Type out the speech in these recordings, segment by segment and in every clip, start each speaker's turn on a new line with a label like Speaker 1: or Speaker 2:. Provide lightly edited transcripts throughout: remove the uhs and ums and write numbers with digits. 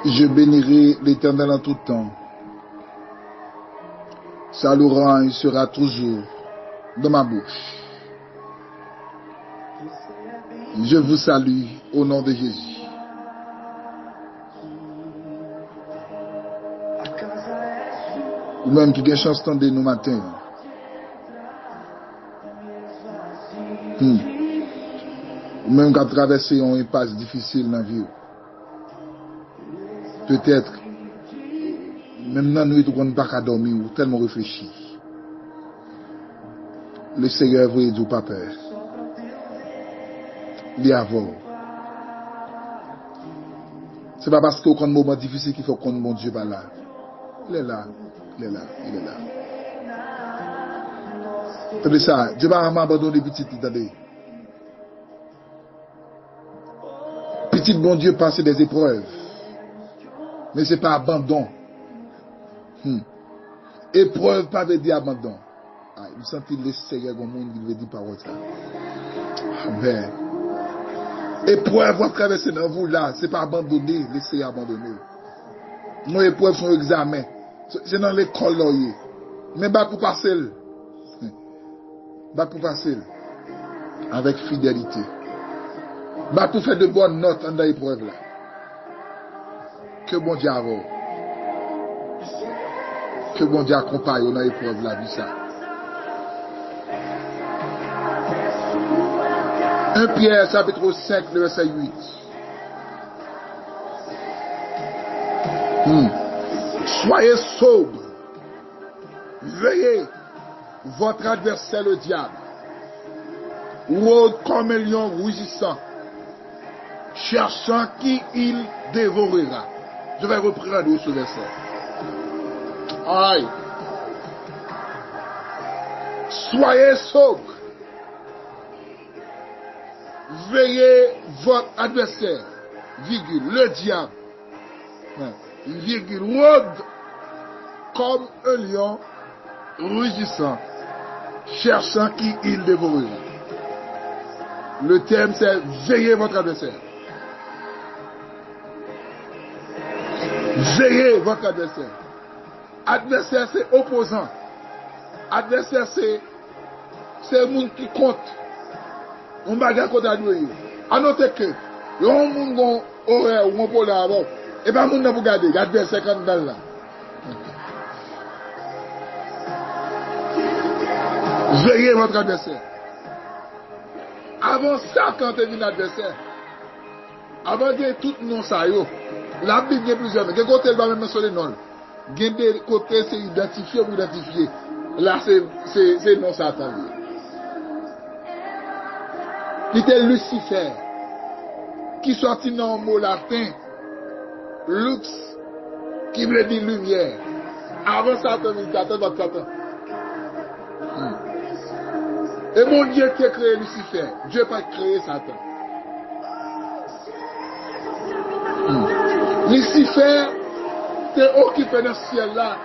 Speaker 1: Je bénirai l'Éternel en tout temps. Sa louange sera toujours dans ma bouche. Je vous salue au nom de Jésus. Ou même qui a chance d'entendre nous matin. Ou même qui a traversé une impasse difficile dans la vie. Peut-être, même dans la nuit, on ne peut pas dormir ou tellement réfléchir. Le Seigneur vous dit pas peur. Il y a avant. Ce n'est pas parce qu'il y a un moment difficile qu'il faut qu'on mon Dieu va là. Il est là. Il est là. Il est là. Attendez ça. Dieu va m'abandonner petit. Attendez. Petit bon Dieu passe des épreuves. Mais ce n'est pas abandon. Épreuve pas veut dire abandon. Il sentit le Seigneur au monde qui veut dire parole ça. Amen. Épreuve va traverser dans vous là. Ce n'est pas abandonner. Laissez abandonner. Nos épreuves sont examens. C'est dans l'école là. Mais pas pour passer. Pas pour passer. Avec fidélité. Pas pour faire de bonnes notes dans l'épreuve là. Que bon Dieu avant. Que bon Dieu accompagne dans l'épreuve là, vu ça. 1 Pierre chapitre 5, le verset 8. Soyez sobres. Veillez. Votre adversaire le diable. Rôde comme un lion rugissant. Cherchant qui il dévorera. Je vais reprendre ce verset. Aïe. Soyez sobres. Veillez votre adversaire. Virgule. Le diable. Virgule. Rôde comme un lion rugissant. Cherchant qui il dévorera. Le thème c'est veillez votre adversaire. Veillez votre adversaire. Adversaire, c'est opposant. Adversaire, c'est le monde qui compte. On va dire qu'on a doué. À noter que, le monde horaire ou on peut l'avoir, et bien, le monde n'a pas regardé. L'adversaire, quand dans là. Veillez votre adversaire. Avant ça, quand tu es un adversaire, avant de tout non ça, la Bible a plusieurs, mais quel côté elle va même mentionner non. Il y a des côtés, c'est identifié ou identifié. Là, c'est non ça attendait. Il était Lucifer, qui sortit dans le mot latin, lux, qui veut dire lumière. Avant ça, attends, Satan. Et mon Dieu qui a créé Lucifer, Dieu n'a pas créé Satan. Lucifer t'est occupé dans ce ciel-là.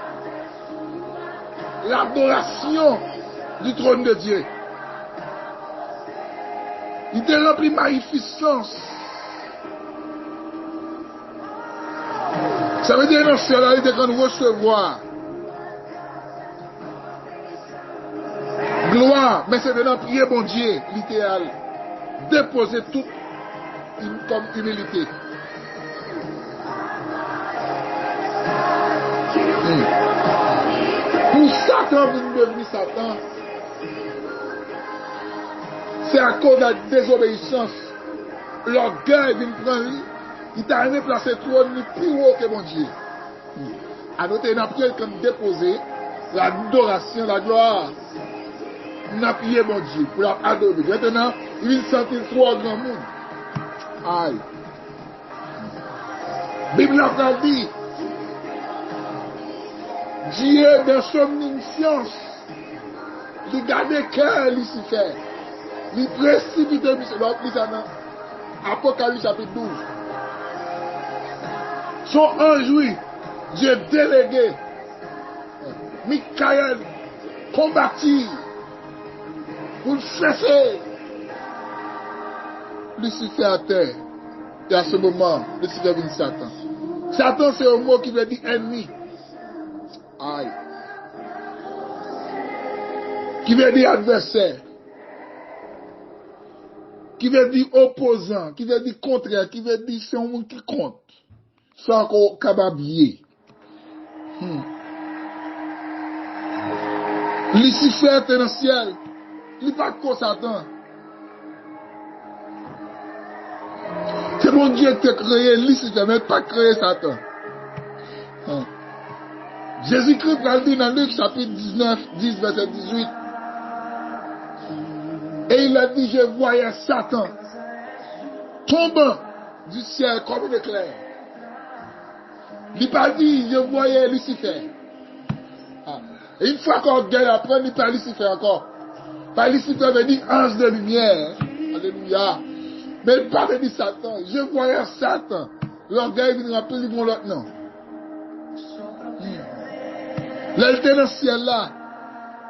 Speaker 1: L'adoration du trône de Dieu. Il était rempli de magnificence. Ça veut dire dans ce ciel-là, il était quand nous recevoir gloire, mais c'est de prier bon Dieu, littéral. Déposer tout comme humilité. Pour Satan de devenir Satan, c'est à cause de la désobéissance. L'orgueil vient prendre lui. Il t'a aimé placer trône plus haut que mon Dieu. À noter, il a prié comme déposer l'adoration, la gloire. Il a prié mon Dieu pour l'adorer. Maintenant, il sentit trop grand monde. Aïe. Bible a dit, Dieu dans son omniscience, il gardait cœur Lucifer. Il précipite Apocalypse chapitre 12. Son ange, oui, Dieu délégué. Michael combattit pour chasser Lucifer à terre. Et à ce moment, Lucifer vient Satan. Satan, c'est un mot qui veut dire ennemi. Aïe. Qui veut dire adversaire. Qui veut dire opposant. Qui veut dire contraire. Qui veut dire c'est un monde qui compte. Sans qu'on cababier. Lucifer est dans le ciel. Il n'est pas que Satan. C'est mon Dieu qui a créé Lucifer, mais pas créé Satan. Jésus-Christ va le dire dans Luc chapitre 19, 10, verset 18. Et il a dit, je voyais Satan tombant du ciel comme une éclair. Il n'a pas dit, je voyais Lucifer. Et une fois qu'on gagne après, il parle Lucifer encore. Par Lucifer veut dire ange de lumière. Alléluia. Mais il parle de Satan. Je voyais Satan. L'orgueil vient rappeler l'autre l'autre nom. Là, il était dans ce ciel-là.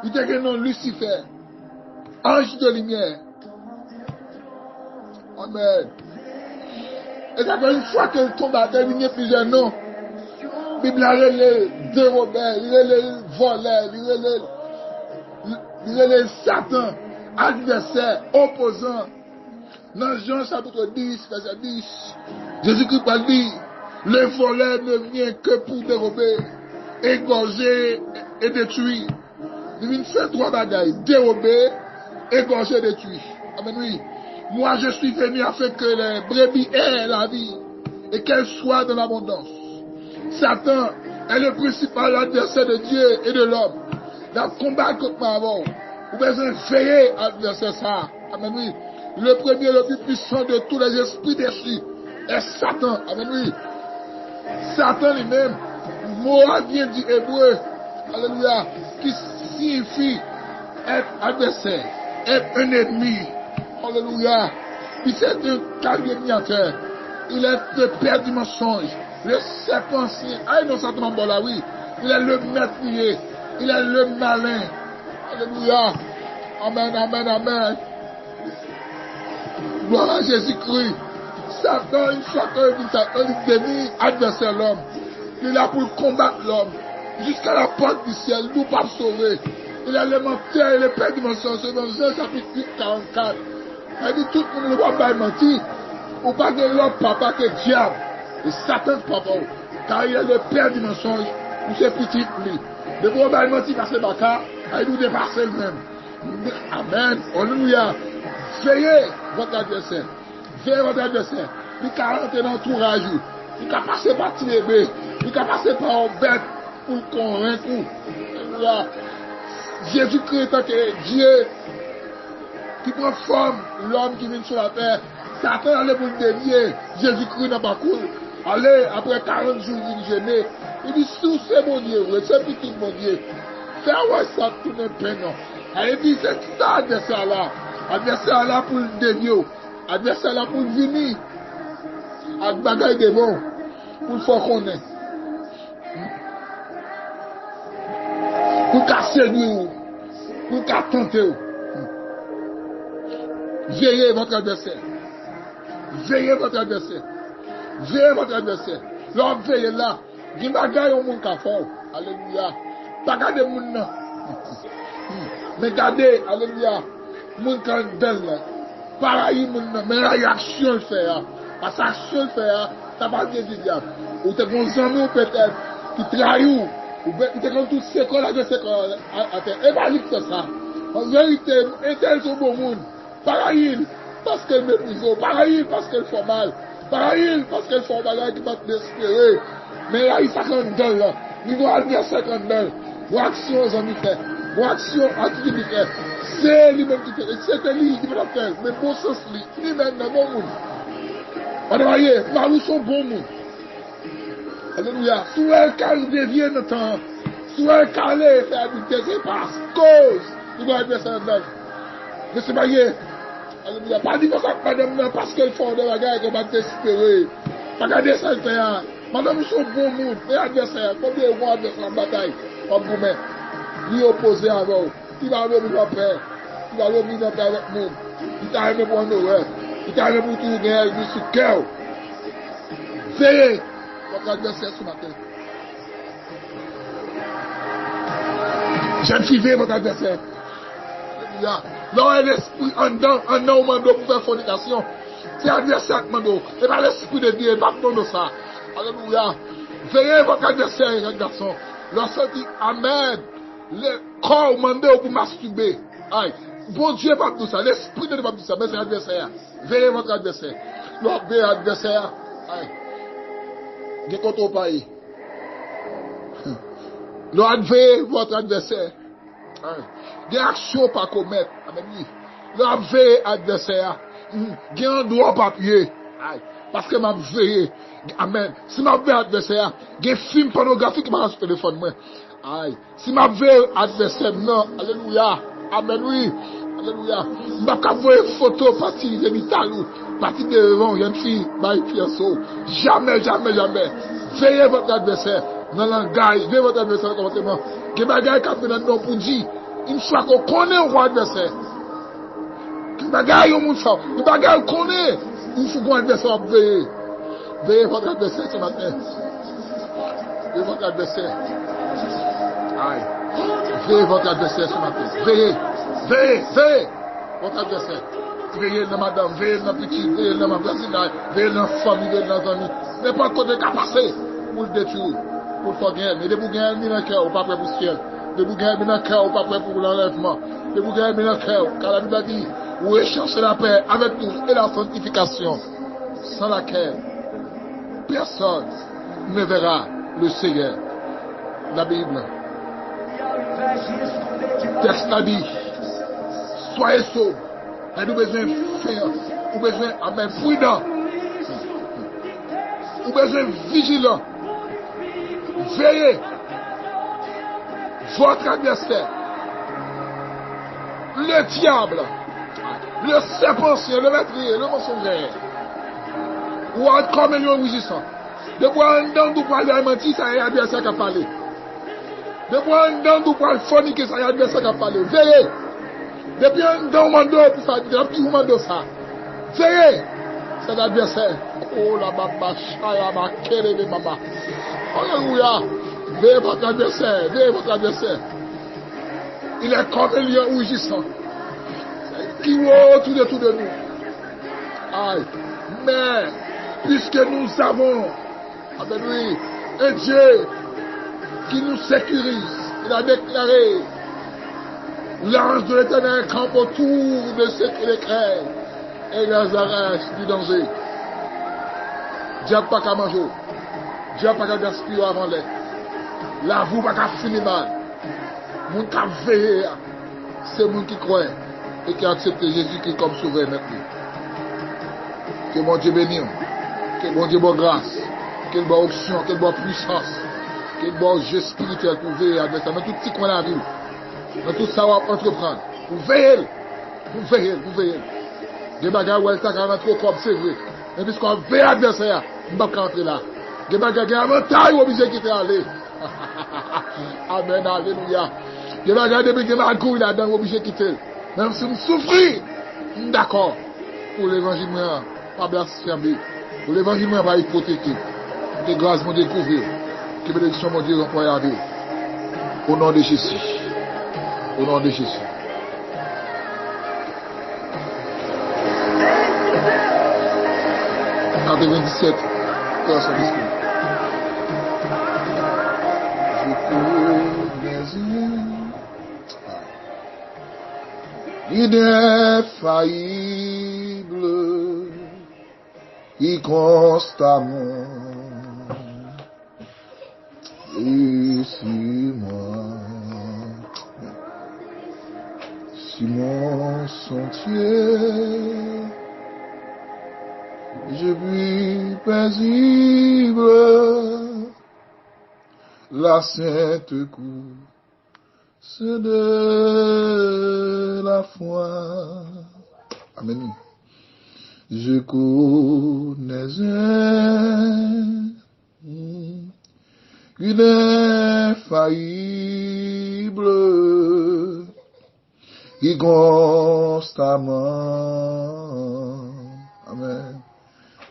Speaker 1: Il était un nom Lucifer. Ange de lumière. Amen. Et ça fait une fois qu'il tombe à terre, il y a plusieurs noms. La Bible a les dérobeurs, il a les voleurs, il a les Satan, adversaire, opposant. Dans Jean chapitre 10, verset 10, Jésus-Christ a dit, le voleur ne vient que pour dérober, égorger et détruire. Il vient faire trois bagailles, dérober, égorger et détruire. Amen, oui. Moi, je suis venu afin que les brebis aient la vie et qu'elles soient dans l'abondance. Satan est le principal adversaire de Dieu et de l'homme. Dans le combat contre Maman, vous besoin de veiller à adversaire ça. Amen, oui. Le premier, le plus puissant de tous les esprits déchus est Satan. Amen, oui. Satan lui-même, mot vient du hébreu, alléluia, qui signifie être adversaire, être un ennemi. Alléluia. Il est un calomniateur. Il est le père du mensonge. Le serpentier. Ah, non, Satan, bon là, oui. Il est le meurtrier. Il est le malin. Alléluia. Amen, amen, amen. Gloire à Jésus-Christ. Satan, une fois que Satan est devenu adversaire de l'homme, il est là pour combattre l'homme. Jusqu'à la porte du ciel, nous pas sauver. Il est le menteur et le père du mensonge. C'est dans Jean chapitre 8, 44. Il dit tout le monde ne va pas mentir. Ou pas de l'homme papa que diable. Et Satan papa. Car il est le père du mensonge. Ou c'est petit lui. De vous va mentir parce que baka. Il nous dépasse lui-même. Amen. Alléluia. Veillez votre adversaire. Veillez votre adversaire. Il peut rentrer dans l'entourage. Il peut passer par Tibébé. Il peut passer par un bête pour le convaincre. Alléluia. Jésus-Christ est que Dieu qui prend forme, l'homme qui vient sur la terre. Satan allait pour le dévier. Jésus-Christ n'a pas couru. Allez, après 40 jours, il gêné. Il dit, sous c'est mon Dieu, c'est petit mon Dieu. Fais ouais ça tout le peine. Il dit, c'est ça adversaire là. Adversaire là pour le dévier. Adversaire là pour le venir. Avec bagaille de bon. Pour le faire connaître. Pour casser lui. Pour tenter. Veillez votre adversaire. Veillez votre adversaire. Veillez votre adversaire. L'homme veille là. Il va gagner au monde qui a fort. Alléluia. Pas garder le monde. Mais gardez, alléluia. Le monde qui a belle là. Pareil, le monde. Mais la réaction le fait. Parce que l'action le fait. Ça va dire du diable. Ou t'es comme jamais ou peut-être. Qui trahit ou t'es comme tout ce qu'on a de ce qu'on a. Et pas lui que ça. En vérité, est-elle sur bon monde? Pareil, parce qu'elle méprise, pareil, parce qu'elle fait mal, pareil, parce qu'elle fait mal, qui va te désespérer. Mais là, il s'accorde d'elle, là. Il doit aller à 50 d'elle. Vos actions, ils ont mis fait. Vos actions, qui dit fait. C'est lui-même qui fait. C'est lui qui va faire. Mais bon sens, lui-même, c'est bon monde. On voyez, Marou sont bon monde. Alléluia. Sous elle, calme devient notre temps. Sous elle, calé, fait habiter, c'est parce cause. Il doit être ça dedans. Mais c'est pas yé. Alléluia. Pas dire que ça, madame, parce qu'elle fait de la guerre, qu'on va t'espérer. Pas garder ça, le faire. Madame, ils sont bon monde. Et adversaire, combien de mois adversaire en bataille, en gourmet. Lui opposé à vous. Il va revenir dans la paix. Il va revenir dans la paix avec nous. Il t'a aimé pour un horreur. Il t'a aimé pour tout gagner, lui sur cœur. Veillez. Votre adversaire ce matin. Jeune fille, veillez votre adversaire. Alléluia. Là, l'esprit en dedans, mando pour faire fornication. C'est adversaire qui mando. Et pas l'esprit de Dieu, pas de ça. Alléluia. Veillez votre adversaire, les garçons. Lorsqu'on dit Amen, le corps mando pour masturber. Aïe. Bon Dieu pas tout ça. L'esprit de Dieu pas tout ça. Mais c'est adversaire. Veillez votre adversaire. L'autre veillez adversaire. Aïe. Qu'est-ce qu'on paye? L'autre veillez votre adversaire. Des actions pas commettre. Amen. L'autre veillez adversaire. Il y a un droit papier. Parce que m'a veillé. Amen. Si m'a veillé adversaire, il y a un film pornographique qui m'a sur le téléphone. Aïe. Si m'a veillé adversaire, non. Alléluia. Amen, oui. Alléluia. M'a envoyé photo partie génitale ou partie devant, il y a une fille, jamais, jamais, jamais. Veillez votre adversaire. Dans le langage, veillez votre adversaire dans le comportement. Que bagaille qui a fait dans le nom pour dire, une fois qu'on connaît un roi adversaire, que bagaille au monde ça, que bagaille qu'on connaît, il faut qu'on adversaire veiller. Veillez votre adversaire ce matin. Veillez votre adversaire. Aïe. Veillez votre adversaire ce matin. Veillez. Veillez. Veillez. Votre adversaire. Veillez dans madame, veillez dans petit, veillez dans ma voisinage, veillez dans la famille, veillez dans les amis. Mais pas côté qu'à passer pour le détruire, pour le faire gagner. Mais de vous gagner dans le cœur, ou pas prêt pour le ciel. De vous gagner dans le cœur, ou pas prêt pour l'enlèvement. De vous gagner dans le cœur, car la Bible a dit, vous recherchez la paix avec nous et la sanctification, sans laquelle personne ne verra le Seigneur. La Bible. Texte a dit, soyez sobres. Et nous besoin faire, nous besoin amen, prudent, nous besoin vigilant, veillez votre adversaire, le diable, le serpent, le meurtrier, le mensonge, ou comme un lion rugissant. De voir un dent d'où parler mentir, ça y a adversaire qui a parlé. De voir un dent d'où parler forniquer, ça y a adversaire qui a parlé. Veillez. Depuis un don mando pour faire un petit mando ça. Veillez. C'est l'adversaire. Oh la baba, chaya, ma kere de baba. Alléluia. Veillez votre adversaire. Veillez votre adversaire. Il est comme un lion rougissant. Qui est autour de tout de nous. Aïe. Mais, puisque nous avons, avec lui, un Dieu qui nous sécurise, il a déclaré, l'ange de l'Éternel campe autour de ceux qui les craignent et les arrache du danger. Diable pas qu'à manger, diable pas qu'à gaspiller avant l'air. La vous pas qu'à finir mal. Moun qui a veillé, c'est moun qui croit et qui a accepté Jésus-Christ comme sauveur maintenant. Que mon Dieu bénisse, que mon Dieu bonne grâce, que bonne option, que bonne puissance, que bon jeu spirituel pour veiller avec ça. Dans tout petit coin de la ville, dans tout ça, on va entreprendre. Vous veillez, vous veillez, vous veillez. Des bagages où elle t'a rentré comme c'est vrai. Et puisqu'on veille adversaire, on ne va pas rentrer là. Des bagages qui ont un taille obligé quitter aller. Amen, alléluia. Des bagages depuis que ma couille là-dedans, obligé quitter. Même si on souffre, d'accord. Pour l'évangile, pas blasphémer. Pour l'évangile, pas hypothéquer. Que grâce mon découvrir. Que bénédiction mon Dieu emploie à vie. Au nom de Jésus. Au nom de Jésus. En 27, cœur sont disponibles. Ineffaillible, il constamment et sur moi, sur mon sentier, je vis paisible la sainte course de la foi. Amen. Je connais une infaillible qui constamment, amen,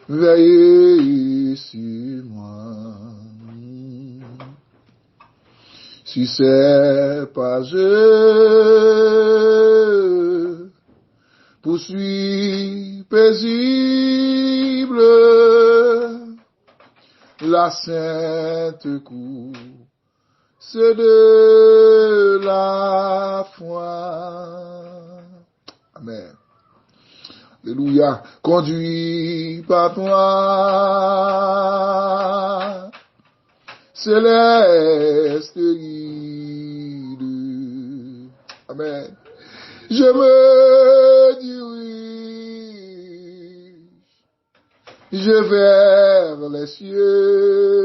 Speaker 1: veille sur moi. Si c'est pas je poursuis paisible la sainte cour, c'est de la foi. Amen. Alléluia. Conduit par toi, céleste guide. Amen. Je me dirige vers les cieux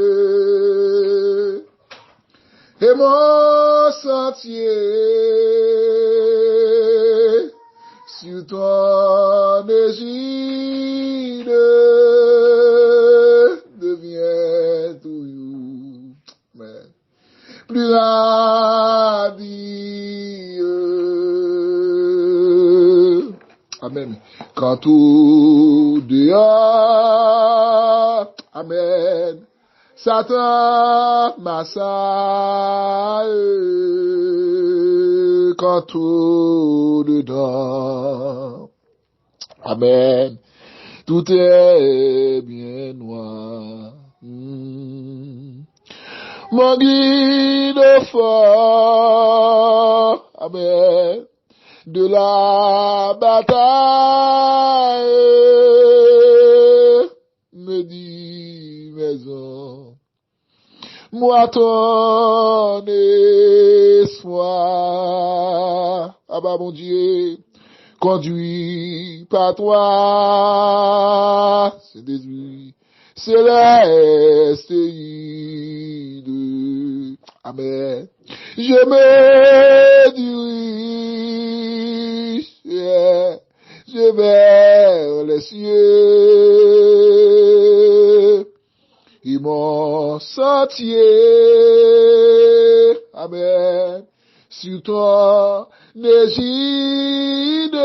Speaker 1: et mon sentier sur ton égide devient toujours plus radieux. Amen. Quand tout dehors, amen, Satan m'assaille, quand tout dedans, amen, tout est bien noir. Mon guide fort, amen, de la bataille, me dit maison, moi ton espoir, ah bah mon Dieu, conduit par toi, c'est déduit, céleste guide, amen, je me dirige, je vers les cieux, et mon sentier, amen, sur toi, n'égide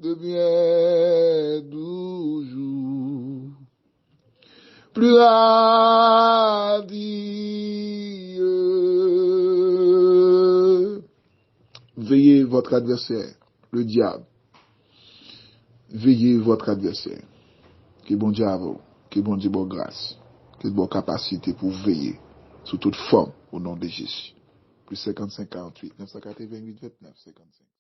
Speaker 1: devient toujours plus radieux. Veillez votre adversaire, le diable. Veillez votre adversaire. Que bon Dieu a vous, que bon Dieu bonne grâce, que bonne capacité pour veiller sous toute forme au nom de Jésus. Plus 55 48 988 29 55.